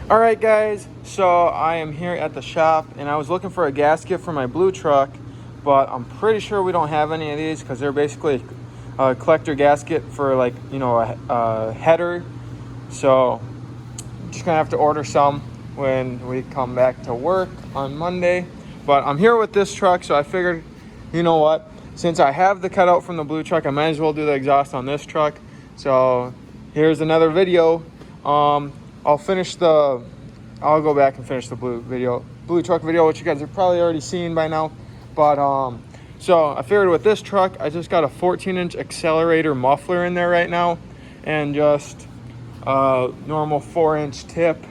All right, guys, so I am here at the shop and I was looking for a gasket for my blue truck, but I'm pretty sure we don't have any of these because they're basically a collector gasket for, like, you know, a header. So I'm just gonna have to order some when we come back to work on Monday. But I'm here with this truck, so I figured, you know what, since I have the cutout from the blue truck, I might as well do the exhaust on this truck. So here's another video. I'll go back and finish the blue truck video, which you guys have probably already seen by now. But so I figured with this truck, I just got a 14-inch accelerator muffler in there right now, and just a normal 4-inch tip,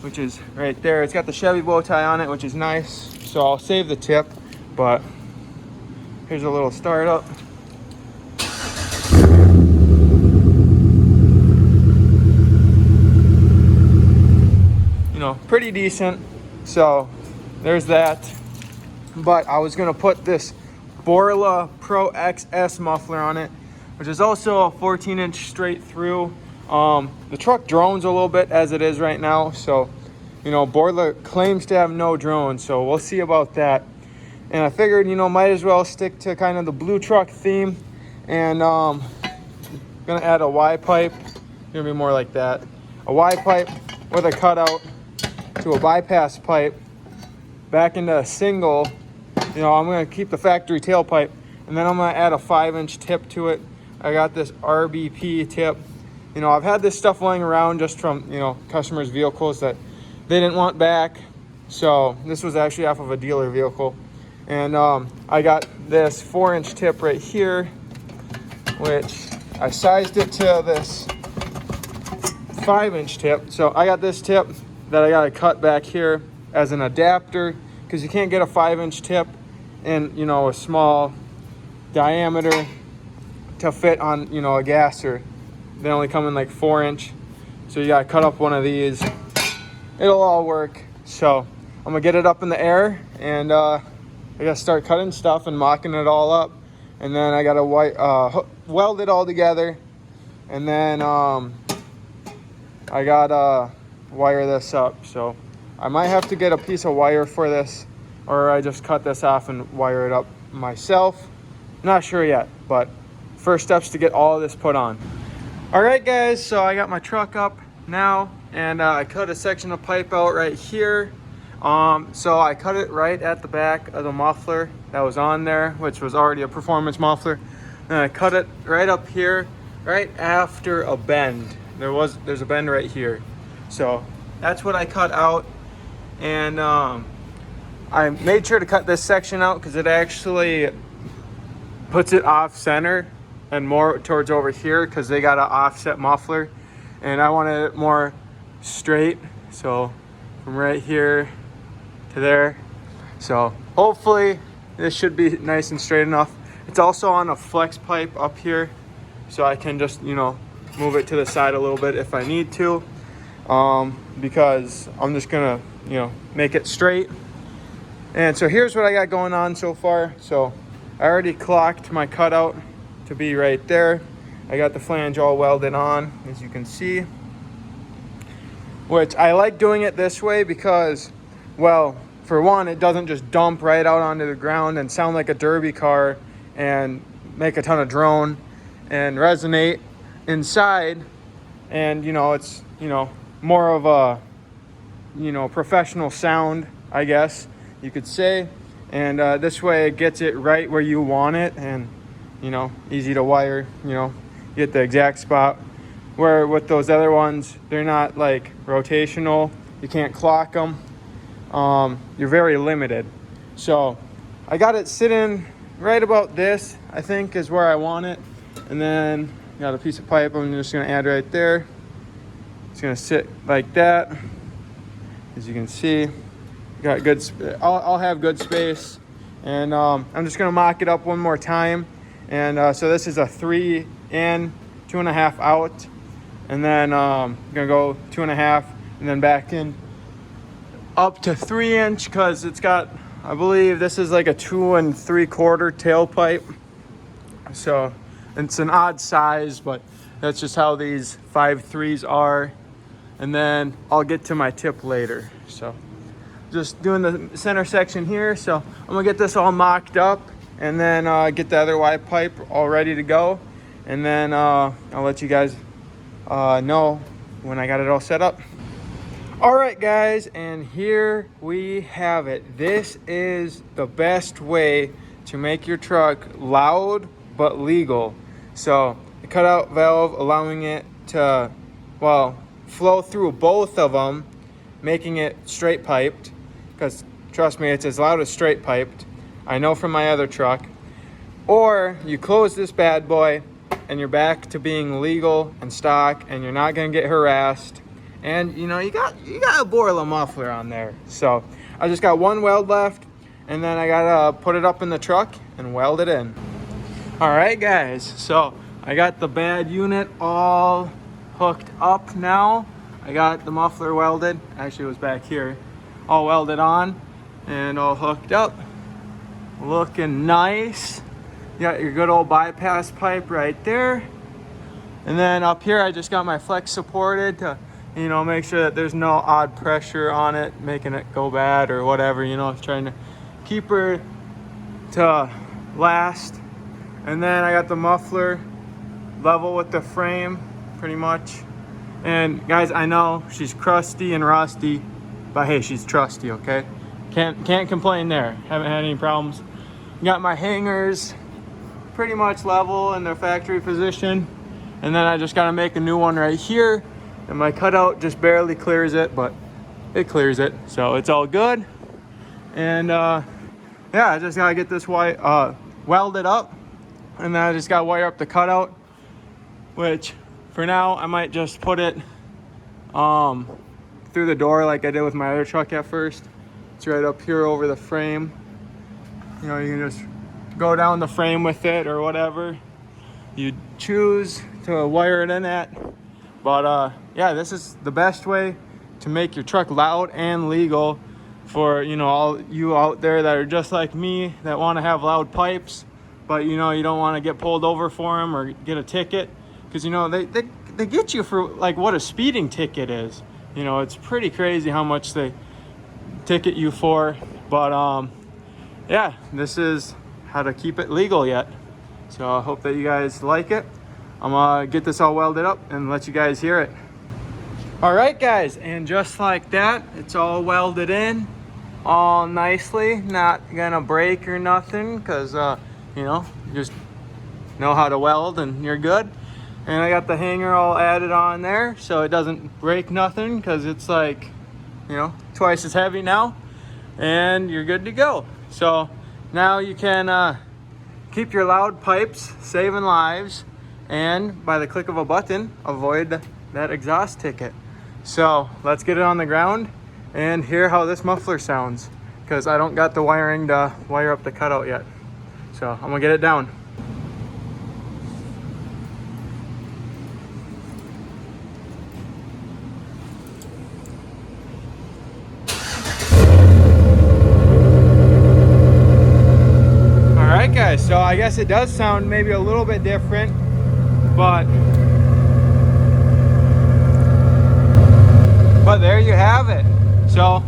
which is right there. It's got the Chevy bow tie on it, which is nice. So I'll save the tip, but here's a little startup. You know, pretty decent. So there's that. But I was gonna put this Borla Pro XS muffler on it, which is also a 14-inch straight through. The truck drones a little bit as it is right now, so you know, Borla claims to have no drone, so we'll see about that. And I figured, you know, might as well stick to kind of the blue truck theme, and gonna add a Y pipe. Gonna be more like that, a Y pipe with a cutout to a bypass pipe back into a single. You know, I'm gonna keep the factory tailpipe, and then I'm gonna add a 5-inch tip to it. I got this RBP tip. You know, I've had this stuff laying around just from, you know, customers' vehicles that they didn't want back. So this was actually off of a dealer vehicle. And I got this 4-inch tip right here, which I sized it to this 5-inch tip. So I got this tip that I gotta cut back here as an adapter, because you can't get a 5-inch tip in, you know, a small diameter to fit on, you know, a gasser. They only come in like 4-inch, so you gotta cut up one of these. It'll all work. So I'm gonna get it up in the air, and I gotta start cutting stuff and mocking it all up, and then I gotta weld it all together, and then I gotta wire this up. So I might have to get a piece of wire for this, or I just cut this off and wire it up myself. Not sure yet, but first steps to get all of this put on. All right, guys, so I got my truck up now, and I cut a section of pipe out right here. So I cut it right at the back of the muffler that was on there, which was already a performance muffler. Then I cut it right up here, right after a bend. There's a bend right here. So that's what I cut out. And I made sure to cut this section out because it actually puts it off center and more towards over here, because they got an offset muffler, and I wanted it more straight. So from right here to there. So hopefully this should be nice and straight enough. It's also on a flex pipe up here, so I can just, you know, move it to the side a little bit if I need to, because I'm just gonna, you know, make it straight. And so here's what I got going on so far. So I already clocked my cutout to be right there. I got the flange all welded on, as you can see, which I like doing it this way because, well, for one, it doesn't just dump right out onto the ground and sound like a derby car and make a ton of drone and resonate inside. And, you know, it's, you know, more of a, you know, professional sound, I guess you could say. And this way it gets it right where you want it, and, you know, easy to wire, you know, get the exact spot. Where with those other ones, they're not like rotational. You can't clock them. You're very limited. So I got it sitting right about this, I think, is where I want it. And then got a piece of pipe I'm just gonna add right there. It's gonna sit like that. As you can see, got good. I'll have good space, and I'm just gonna mock it up one more time. And so this is a 3 in, 2.5 out, and then I'm gonna go 2.5 and then back in up to 3-inch, because it's got, I believe this is like a 2 3/4 tailpipe. So it's an odd size, but that's just how these 5.3s are. and then I'll get to my tip later. So just doing the center section here. So I'm gonna get this all mocked up, and then get the other Y pipe all ready to go, and then I'll let you guys know when I got it all set up. All right, guys, and here we have it. This is the best way to make your truck loud but legal. So the cutout valve, allowing it to, well, flow through both of them, making it straight piped, because trust me, it's as loud as straight piped. I know from my other truck. Or you close this bad boy and you're back to being legal and stock, and you're not gonna get harassed. And you know, you got a Borla muffler on there. So I just got one weld left, and then I gotta put it up in the truck and weld it in. All right, guys, so I got the bad unit all hooked up now. I got the muffler welded, actually it was back here, all welded on and all hooked up. Looking nice. You got your good old bypass pipe right there. And then up here, I just got my flex supported to, you know, make sure that there's no odd pressure on it, making it go bad or whatever, you know, trying to keep her to last. And then I got the muffler level with the frame, pretty much. And guys, I know she's crusty and rusty, but hey, she's trusty, okay? Can't complain there. Haven't had any problems. Got my hangers pretty much level in their factory position. And then I just gotta make a new one right here. And my cutout just barely clears it, but it clears it. So it's all good. And yeah, I just gotta get this welded up. And then I just gotta wire up the cutout, which for now I might just put it through the door like I did with my other truck at first. It's right up here over the frame. You know, you can just go down the frame with it or whatever you choose to wire it in at. But yeah, this is the best way to make your truck loud and legal for, you know, all you out there that are just like me, that want to have loud pipes, but you know, you don't want to get pulled over for them or get a ticket, because you know they get you for like what a speeding ticket is. You know, it's pretty crazy how much they ticket you for. But yeah, this is how to keep it legal yet. So I hope that you guys like it. I'm gonna get this all welded up and let you guys hear it. All right, guys, and just like that, it's all welded in all nicely. Not gonna break or nothing, because you know, just know how to weld and you're good. And I got the hanger all added on there so it doesn't break nothing, because it's like, you know, twice as heavy now, and you're good to go. So now you can keep your loud pipes, saving lives, and by the click of a button, avoid that exhaust ticket. So let's get it on the ground and hear how this muffler sounds, because I don't got the wiring to wire up the cutout yet. So I'm gonna get it down. All right, guys, so I guess it does sound maybe a little bit different, but there you have it. So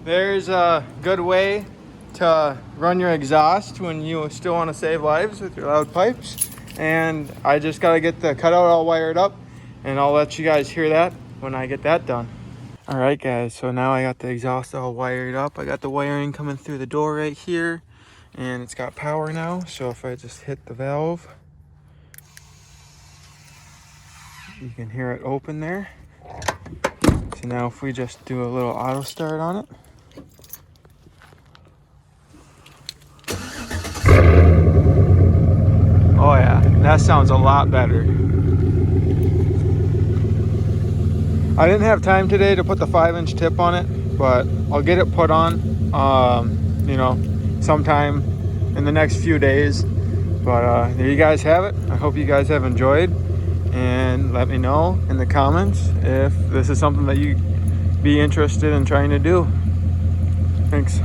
there's a good way to run your exhaust when you still want to save lives with your loud pipes. And I just got to get the cutout all wired up, and I'll let you guys hear that when I get that done. All right, guys, so now I got the exhaust all wired up. I got the wiring coming through the door right here, and it's got power now. So if I just hit the valve, you can hear it open there. So now if we just do a little auto start on it. Oh yeah, that sounds a lot better. I didn't have time today to put the 5-inch tip on it, but I'll get it put on, you know, sometime in the next few days. But there you guys have it. I hope you guys have enjoyed, and let me know in the comments if this is something that you'd be interested in trying to do. Thanks.